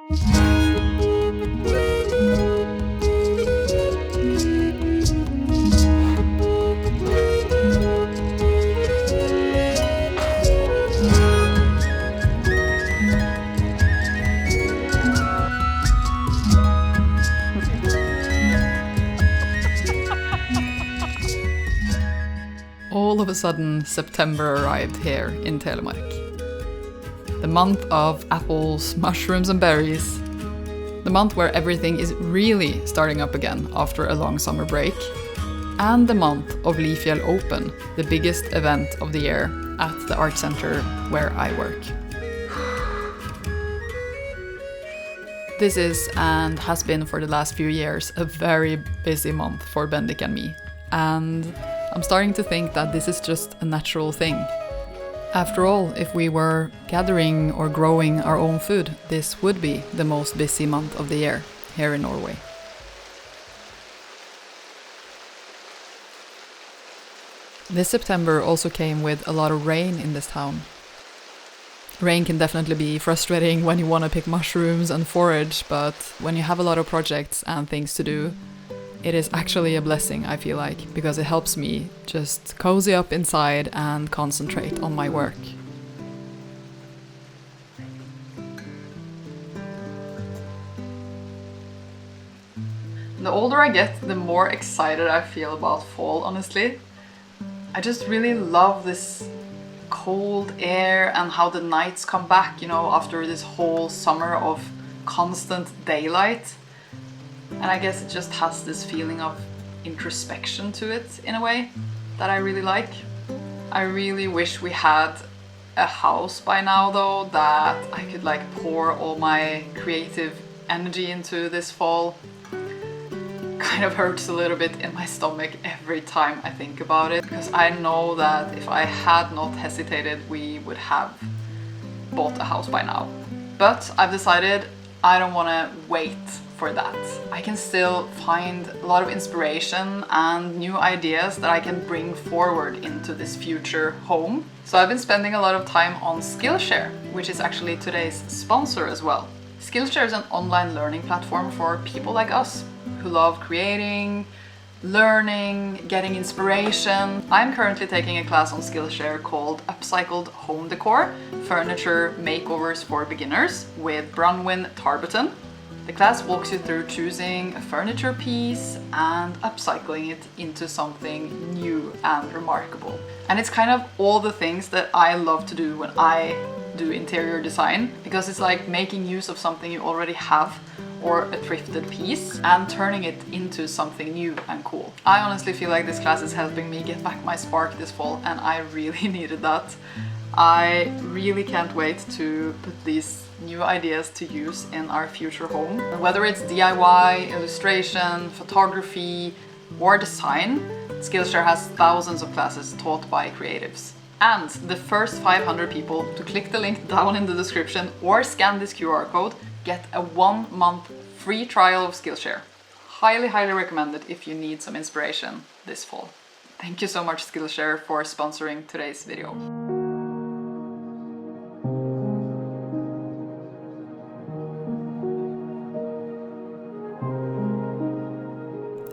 All of a sudden, September arrived here in Telemark. The month of apples, mushrooms and berries. The month where everything is really starting up again after a long summer break. And the month of Leafel Open, the biggest event of the year at the art center where I work. This is, and has been for the last few years, a very busy month for Bendik and me. And I'm starting to think that this is just a natural thing. After all, if we were gathering or growing our own food, this would be the most busy month of the year here in Norway. This September also came with a lot of rain in this town. Rain can definitely be frustrating when you want to pick mushrooms and forage, but when you have a lot of projects and things to do, it is actually a blessing, I feel like, because it helps me just cozy up inside and concentrate on my work. The older I get, the more excited I feel about fall, honestly. I just really love this cold air and how the nights come back, after this whole summer of constant daylight. And I guess it just has this feeling of introspection to it in a way that I really like. I really wish we had a house by now though, that I could pour all my creative energy into this fall. Kind of hurts a little bit in my stomach every time I think about it, because I know that if I had not hesitated, we would have bought a house by now. But I've decided I don't want to wait for that. I can still find a lot of inspiration and new ideas that I can bring forward into this future home. So I've been spending a lot of time on Skillshare, which is actually today's sponsor as well. Skillshare is an online learning platform for people like us who love creating, learning, getting inspiration. I'm currently taking a class on Skillshare called Upcycled Home Decor, Furniture Makeovers for Beginners with Bronwyn Tarboton. The class walks you through choosing a furniture piece and upcycling it into something new and remarkable. And it's kind of all the things that I love to do when I do interior design, because it's like making use of something you already have or a thrifted piece and turning it into something new and cool. I honestly feel like this class is helping me get back my spark this fall, and I really needed that. I really can't wait to put these new ideas to use in our future home. Whether it's DIY, illustration, photography, or design, Skillshare has thousands of classes taught by creatives. And the first 500 people to click the link down in the description or scan this QR code get a 1-month free trial of Skillshare. Highly, highly recommend it if you need some inspiration this fall. Thank you so much, Skillshare, for sponsoring today's video.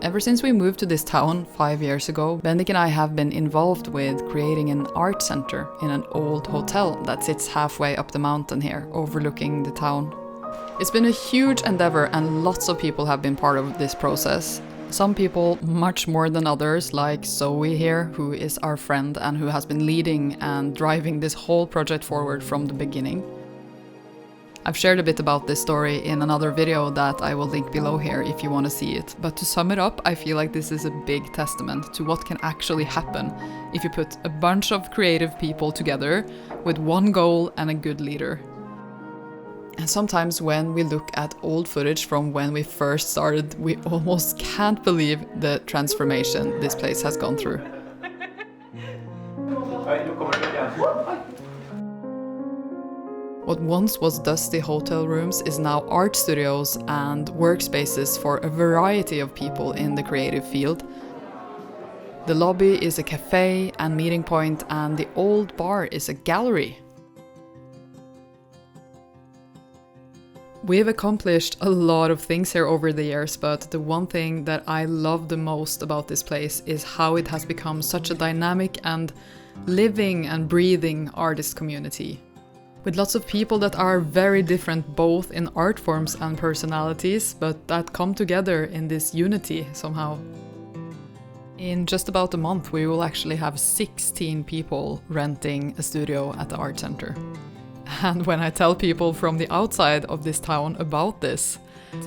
Ever since we moved to this town 5 years ago, Bendik and I have been involved with creating an art center in an old hotel that sits halfway up the mountain here, overlooking the town. It's been a huge endeavor and lots of people have been part of this process. Some people much more than others, like Zoe here, who is our friend and who has been leading and driving this whole project forward from the beginning. I've shared a bit about this story in another video that I will link below here if you want to see it. But to sum it up, I feel like this is a big testament to what can actually happen if you put a bunch of creative people together with one goal and a good leader. And sometimes when we look at old footage from when we first started, we almost can't believe the transformation this place has gone through. What once was dusty hotel rooms is now art studios and workspaces for a variety of people in the creative field. The lobby is a cafe and meeting point, and the old bar is a gallery. We've accomplished a lot of things here over the years, but the one thing that I love the most about this place is how it has become such a dynamic and living and breathing artist community. With lots of people that are very different both in art forms and personalities, but that come together in this unity somehow. In just about a month we will actually have 16 people renting a studio at the art center. And when I tell people from the outside of this town about this,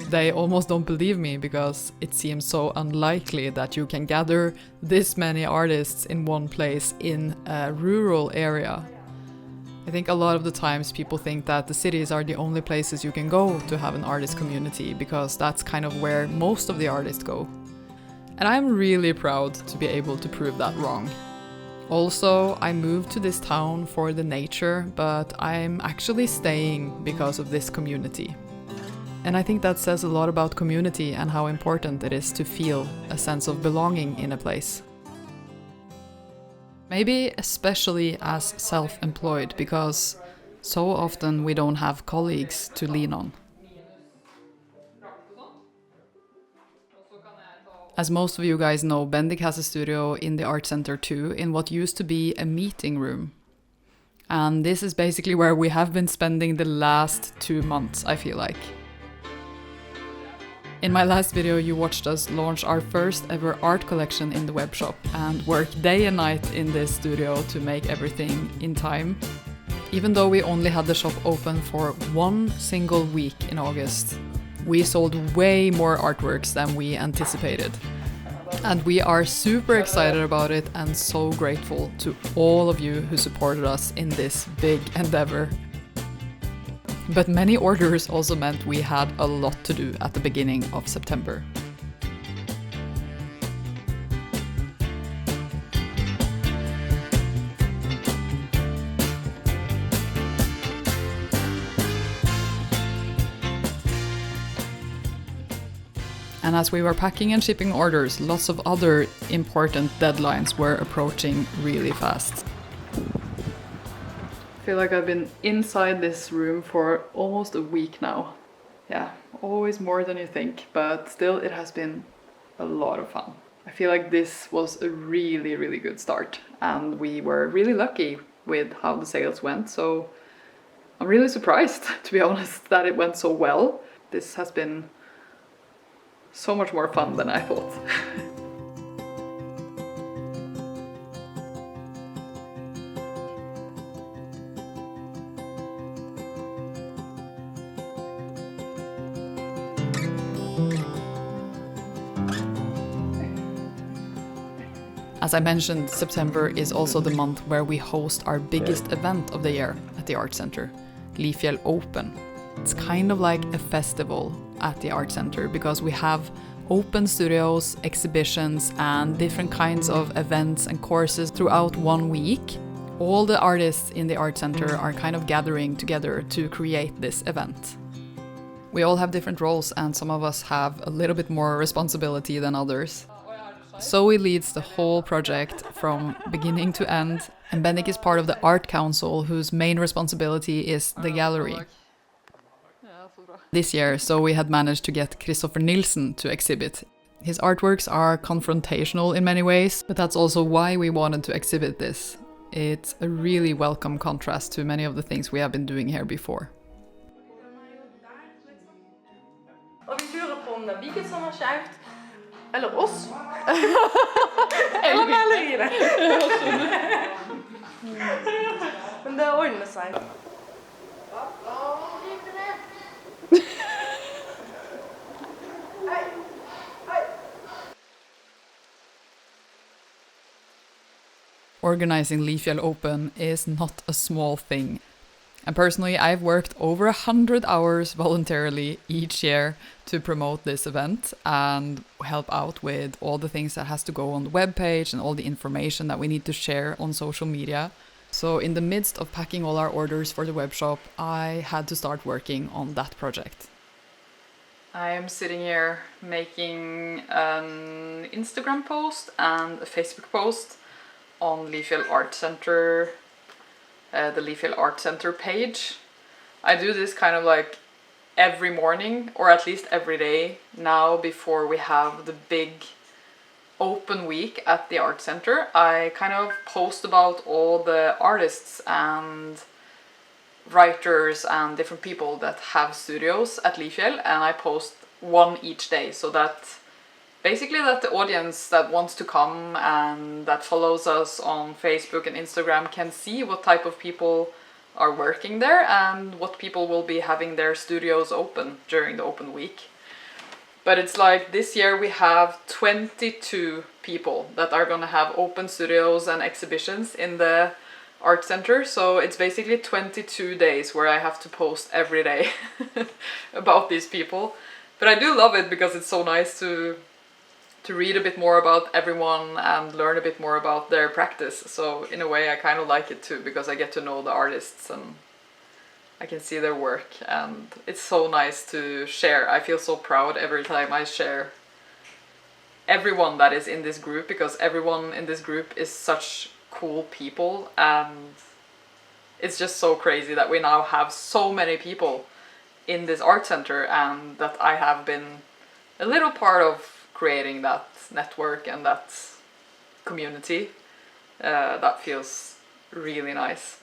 they almost don't believe me because it seems so unlikely that you can gather this many artists in one place in a rural area. I think a lot of the times people think that the cities are the only places you can go to have an artist community because that's kind of where most of the artists go. And I'm really proud to be able to prove that wrong. Also, I moved to this town for the nature, but I'm actually staying because of this community. And I think that says a lot about community and how important it is to feel a sense of belonging in a place. Maybe especially as self-employed, because so often we don't have colleagues to lean on. As most of you guys know, Bendik has a studio in the art center too, in what used to be a meeting room. And this is basically where we have been spending the last 2 months, I feel like. In my last video you watched us launch our first ever art collection in the webshop and work day and night in this studio to make everything in time. Even though we only had the shop open for 1 single week in August, we sold way more artworks than we anticipated. And we are super excited about it and so grateful to all of you who supported us in this big endeavor. But many orders also meant we had a lot to do at the beginning of September. And as we were packing and shipping orders, lots of other important deadlines were approaching really fast. I feel like I've been inside this room for almost a week now. Yeah, always more than you think, but still it has been a lot of fun. I feel like this was a really, really good start, and we were really lucky with how the sales went, so I'm really surprised, to be honest, that it went so well. This has been so much more fun than I thought. As I mentioned, September is also the month where we host our biggest event of the year at the art center, Leafel Open. It's kind of like a festival at the art center because we have open studios, exhibitions and different kinds of events and courses throughout 1 week. All the artists in the art center are kind of gathering together to create this event. We all have different roles and some of us have a little bit more responsibility than others. Zoe leads the whole project from beginning to end, and Bendik is part of the art council whose main responsibility is the gallery. This year, Zoe had managed to get Christopher Nilsen to exhibit. His artworks are confrontational in many ways, but that's also why we wanted to exhibit this. It's a really welcome contrast to many of the things we have been doing here before. Og vi lurer på om det er hvilket som har skjevt, eller oss. Eller maleriene. Men det ordner seg. Organizing Leafel Open is not a small thing. And personally, I've worked over 100 hours voluntarily each year to promote this event and help out with all the things that has to go on the webpage and all the information that we need to share on social media. So in the midst of packing all our orders for the webshop, I had to start working on that project. I am sitting here making an Instagram post and a Facebook post on Leafel Art Center, the Leafel Art Center page. I do this kind of like every morning, or at least every day now before we have the big open week at the art center, I kind of post about all the artists and writers and different people that have studios at Leafel, and I post one each day, so that basically that the audience that wants to come and that follows us on Facebook and Instagram can see what type of people are working there and what people will be having their studios open during the open week. But it's like this year we have 22 people that are gonna have open studios and exhibitions in the art center, so it's basically 22 days where I have to post every day about these people. But I do love it because it's so nice to read a bit more about everyone and learn a bit more about their practice. So in a way I kind of like it too, because I get to know the artists and I can see their work, and it's so nice to share. I feel so proud every time I share everyone that is in this group, because everyone in this group is such cool people, and it's just so crazy that we now have so many people in this art center, and that I have been a little part of creating that network and that community. That feels really nice.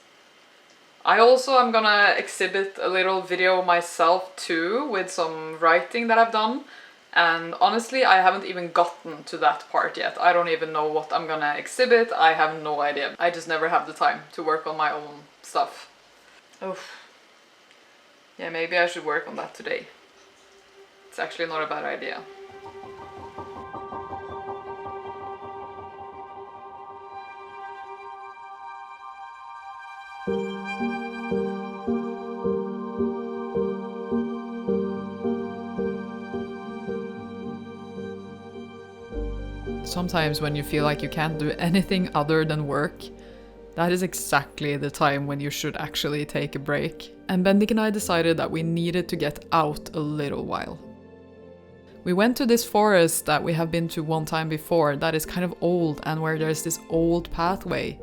I also am gonna exhibit a little video myself too, with some writing that I've done, and honestly I haven't even gotten to that part yet. I don't even know what I'm gonna exhibit. I have no idea. I just never have the time to work on my own stuff. Oof. Yeah, maybe I should work on that today. It's actually not a bad idea. Sometimes when you feel like you can't do anything other than work, that is exactly the time when you should actually take a break. And Bendik and I decided that we needed to get out a little while. We went to this forest that we have been to one time before that is kind of old, and where there's this old pathway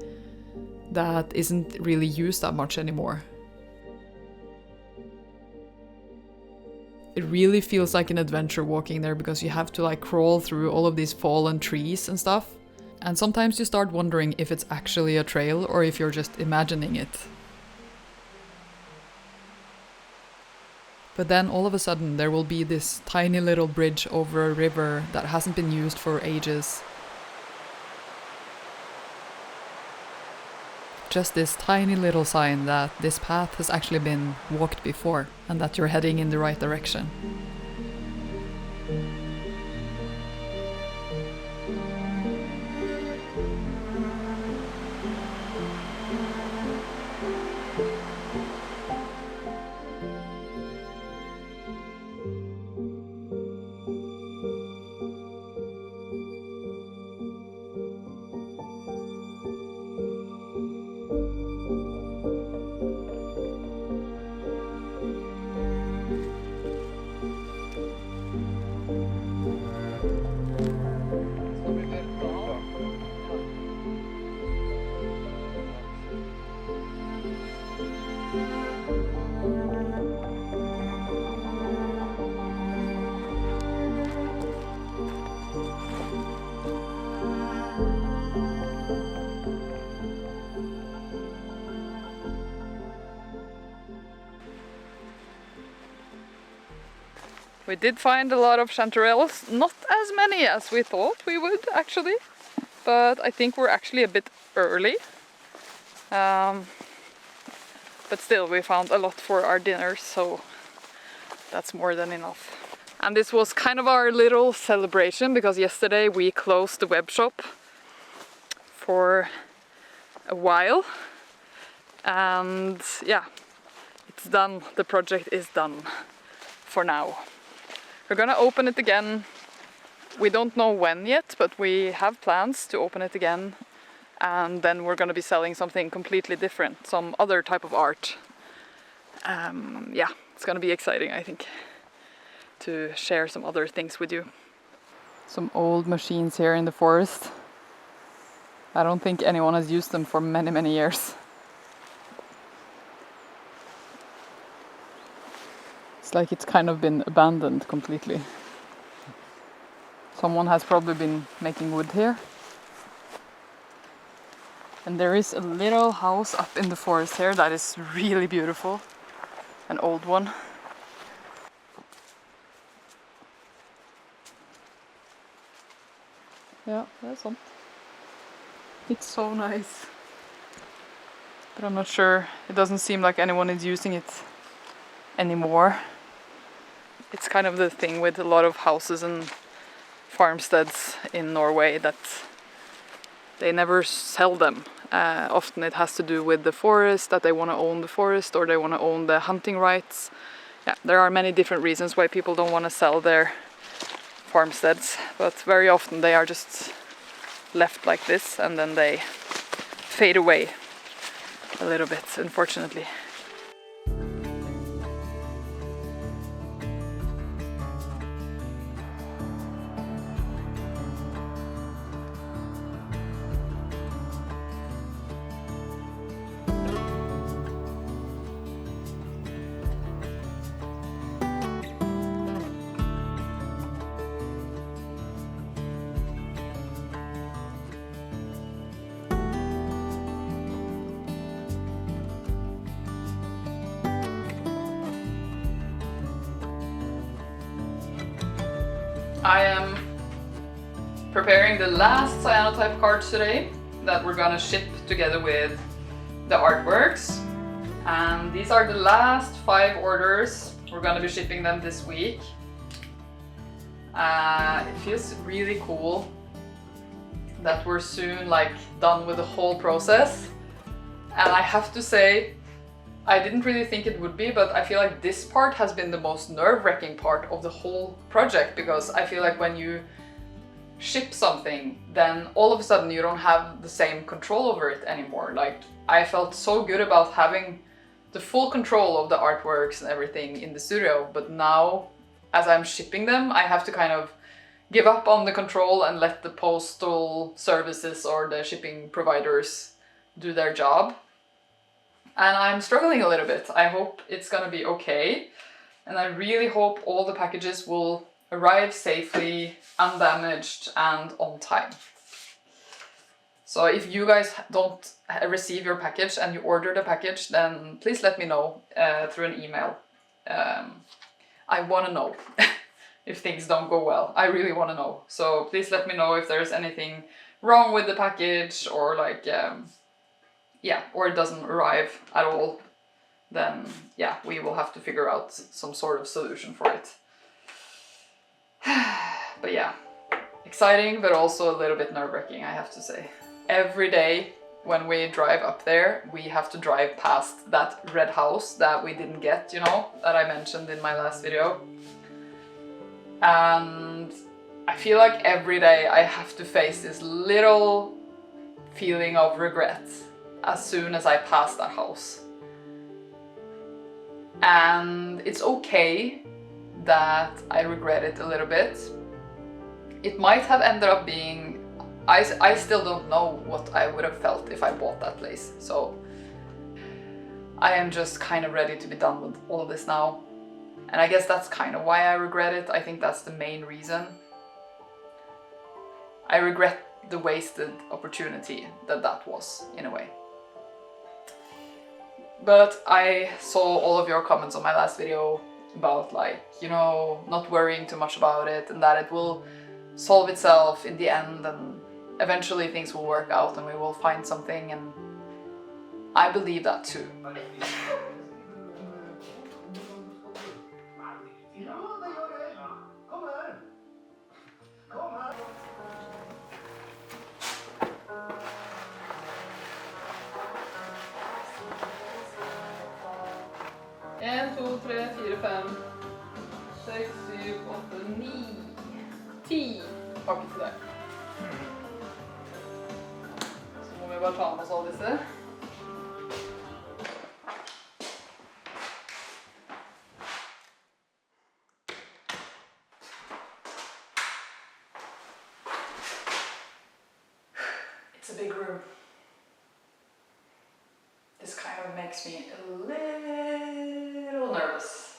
that isn't really used that much anymore. It really feels like an adventure walking there, because you have to like crawl through all of these fallen trees and stuff. And sometimes you start wondering if it's actually a trail or if you're just imagining it. But then all of a sudden there will be this tiny little bridge over a river that hasn't been used for ages. Just this tiny little sign that this path has actually been walked before and that you're heading in the right direction. We did find a lot of chanterelles, not as many as we thought we would actually, but I think we're actually a bit early. But still, we found a lot for our dinner, so that's more than enough. And this was kind of our little celebration, because yesterday we closed the web shop for a while, and yeah, it's done. The project is done for now. We're gonna open it again. We don't know when yet, but we have plans to open it again, and then we're gonna be selling something completely different, some other type of art. Yeah, it's gonna be exciting, I think, to share some other things with you. Some old machines here in the forest. I don't think anyone has used them for many, many years. Looks like it's kind of been abandoned completely. Someone has probably been making wood here. And there is a little house up in the forest here that is really beautiful. An old one. Yeah, that's on. It's so nice. But I'm not sure. It doesn't seem like anyone is using it anymore. It's kind of the thing with a lot of houses and farmsteads in Norway that they never sell them. Often it has to do with the forest, that they want to own the forest or they want to own the hunting rights. Yeah, there are many different reasons why people don't want to sell their farmsteads, but very often they are just left like this and then they fade away a little bit, unfortunately. I am preparing the last cyanotype cards today that we're gonna ship together with the artworks. And these are the last 5 orders. We're gonna be shipping them this week. It feels really cool that we're soon done with the whole process. And I have to say, I didn't really think it would be, but I feel like this part has been the most nerve-wracking part of the whole project, because I feel like when you ship something, then all of a sudden you don't have the same control over it anymore. Like, I felt so good about having the full control of the artworks and everything in the studio, but now as I'm shipping them, I have to kind of give up on the control and let the postal services or the shipping providers do their job. And I'm struggling a little bit. I hope it's gonna be okay. And I really hope all the packages will arrive safely, undamaged, and on time. So if you guys don't receive your package and you order the package, then please let me know through an email. I wanna know if things don't go well. I really wanna know. So please let me know if there's anything wrong with the package, or or it doesn't arrive at all, then yeah, we will have to figure out some sort of solution for it. But yeah, exciting, but also a little bit nerve-wracking, I have to say. Every day when we drive up there, we have to drive past that red house that we didn't get, you know, that I mentioned in my last video. And I feel like every day I have to face this little feeling of regret as soon as I pass that house. And it's okay that I regret it a little bit. It might have ended up being, I still don't know what I would have felt if I bought that place. So I am just kind of ready to be done with all of this now. And I guess that's kind of why I regret it. I think that's the main reason. I regret the wasted opportunity that was, in a way. But I saw all of your comments on my last video about not worrying too much about it, and that it will solve itself in the end, and eventually things will work out and we will find something, and I believe that too. En, 2, 3, 4, 5, 6, 7, 8, 9, 10 pakker til deg. Så må vi bare ta med oss alle disse. It's a big room. This kind of makes me a little nervous.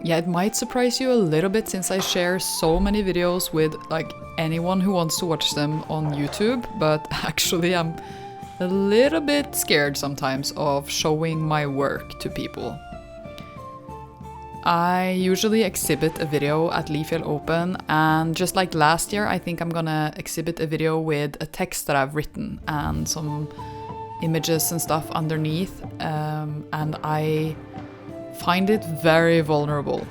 Yeah, it might surprise you a little bit since I share so many videos with like anyone who wants to watch them on YouTube, but actually I'm a little bit scared sometimes of showing my work to people. I usually exhibit a video at Leafel Open, and just like last year, I think I'm gonna exhibit a video with a text that I've written and some images and stuff underneath, and I find it very vulnerable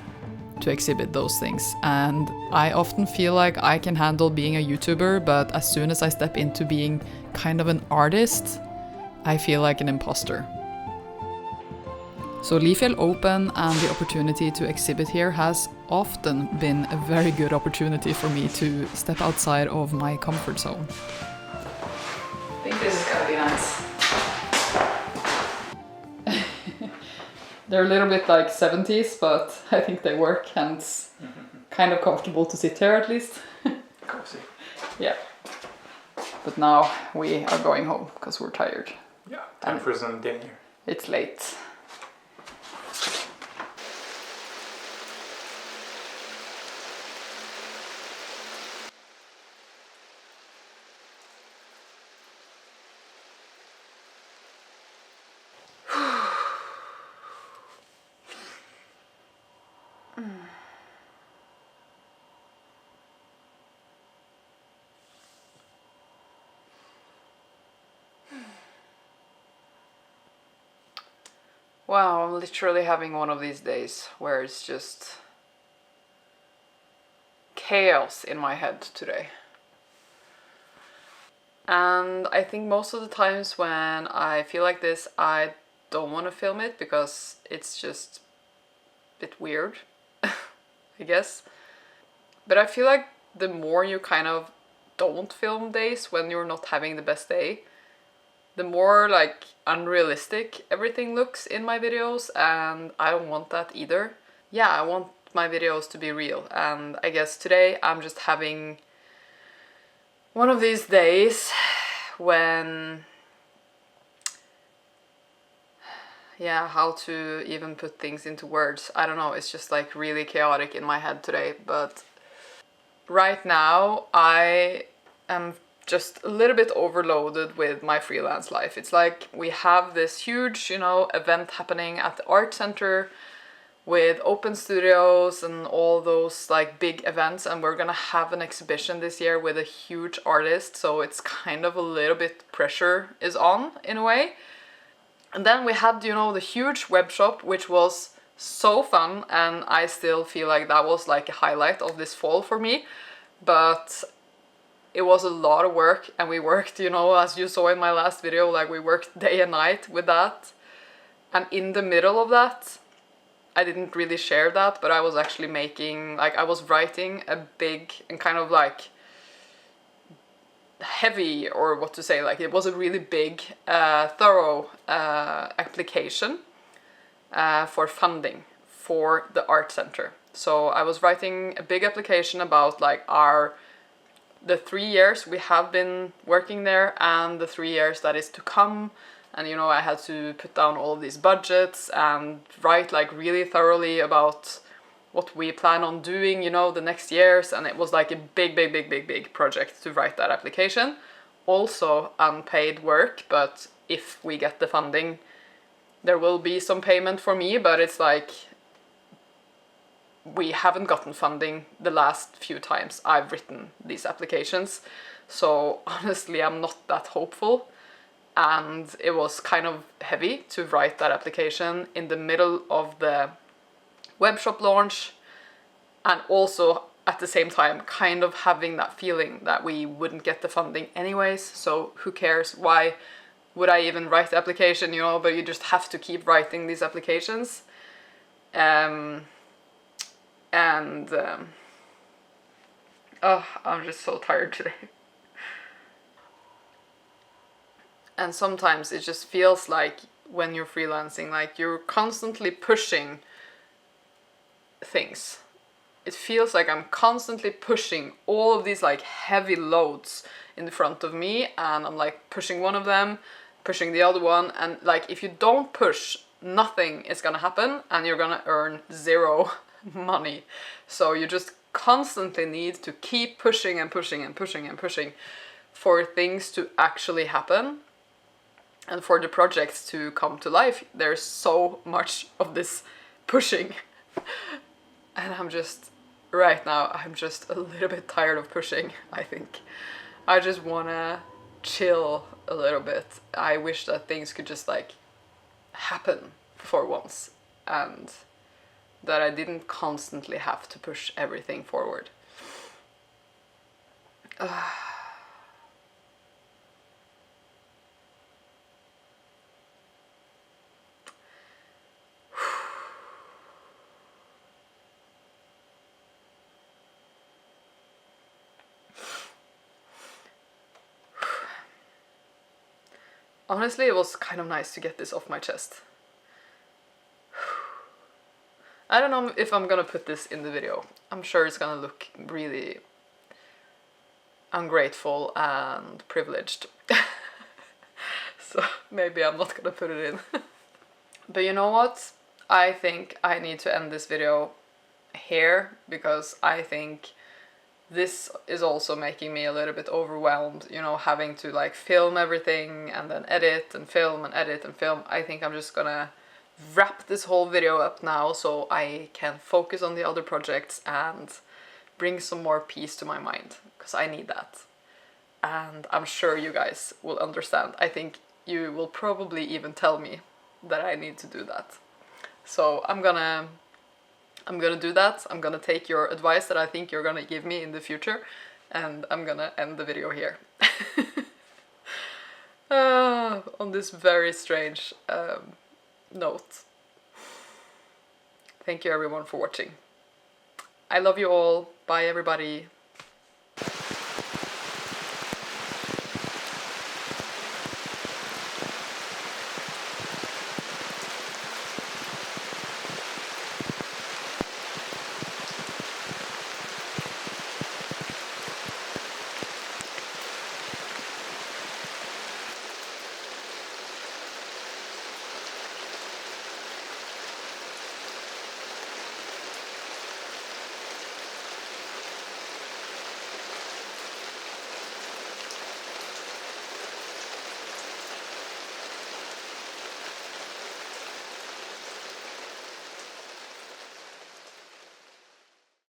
to exhibit those things, and I often feel like I can handle being a YouTuber, but as soon as I step into being kind of an artist, I feel like an imposter. So Leafel Open and the opportunity to exhibit here has often been a very good opportunity for me to step outside of my comfort zone. I think this is gonna be nice. They're a little bit like 70s, but I think they work, and it's kind of comfortable to sit here at least. Cozy. Yeah. But now we are going home because we're tired. Yeah, time for some dinner. It's late. Wow, I'm literally having one of these days where it's just chaos in my head today. And I think most of the times when I feel like this, I don't want to film it because it's just a bit weird, I guess. But I feel like the more you kind of don't film days when you're not having the best day, the more like unrealistic everything looks in my videos, and I don't want that either. Yeah, I want my videos to be real, and I guess today I'm just having one of these days when, yeah, how to even put things into words. I don't know, it's just like really chaotic in my head today, but right now I am just a little bit overloaded with my freelance life. It's like we have this huge, event happening at the art center with open studios and all those like big events, and we're gonna have an exhibition this year with a huge artist, so it's kind of a little bit pressure is on in a way. And then we had, the huge web shop, which was so fun, and I still feel like that was like a highlight of this fall for me, but it was a lot of work, and we worked, as you saw in my last video, like we worked day and night with that. And in the middle of that, I didn't really share that, but I was actually I was writing a big and kind of like heavy, or what to say, like it was a really big, thorough application for funding for the art center. So I was writing a big application about like the 3 years we have been working there and the 3 years that is to come. And I had to put down all of these budgets and write like really thoroughly about what we plan on doing, the next years. And it was like a big project to write that application. Also unpaid work, but if we get the funding, there will be some payment for me, but it's like we haven't gotten funding the last few times I've written these applications. So honestly, I'm not that hopeful. And it was kind of heavy to write that application in the middle of the webshop launch, and also at the same time kind of having that feeling that we wouldn't get the funding anyways, so who cares, why would I even write the application, but you just have to keep writing these applications. I'm just so tired today. And sometimes it just feels like when you're freelancing, like you're constantly pushing things. It feels like I'm constantly pushing all of these like heavy loads in front of me, and I'm like pushing one of them, pushing the other one, and like if you don't push, nothing is gonna happen and you're gonna earn zero money. So you just constantly need to keep pushing and pushing and pushing and pushing for things to actually happen and for the projects to come to life. There's so much of this pushing. And I'm just, right now, I'm just a little bit tired of pushing, I think. I just wanna chill a little bit. I wish that things could just like happen for once and that I didn't constantly have to push everything forward. Honestly, it was kind of nice to get this off my chest. I don't know if I'm gonna put this in the video. I'm sure it's gonna look really ungrateful and privileged. So maybe I'm not gonna put it in. But you know what? I think I need to end this video here because I think this is also making me a little bit overwhelmed, you know, having to like film everything and then edit and film and edit and film. I think I'm just gonna wrap this whole video up now so I can focus on the other projects and bring some more peace to my mind, because I need that. And I'm sure you guys will understand. I think you will probably even tell me that I need to do that. So I'm gonna do that. I'm gonna take your advice that I think you're gonna give me in the future, and I'm gonna end the video here. On this very strange note. Thank you everyone for watching. I love you all. Bye everybody.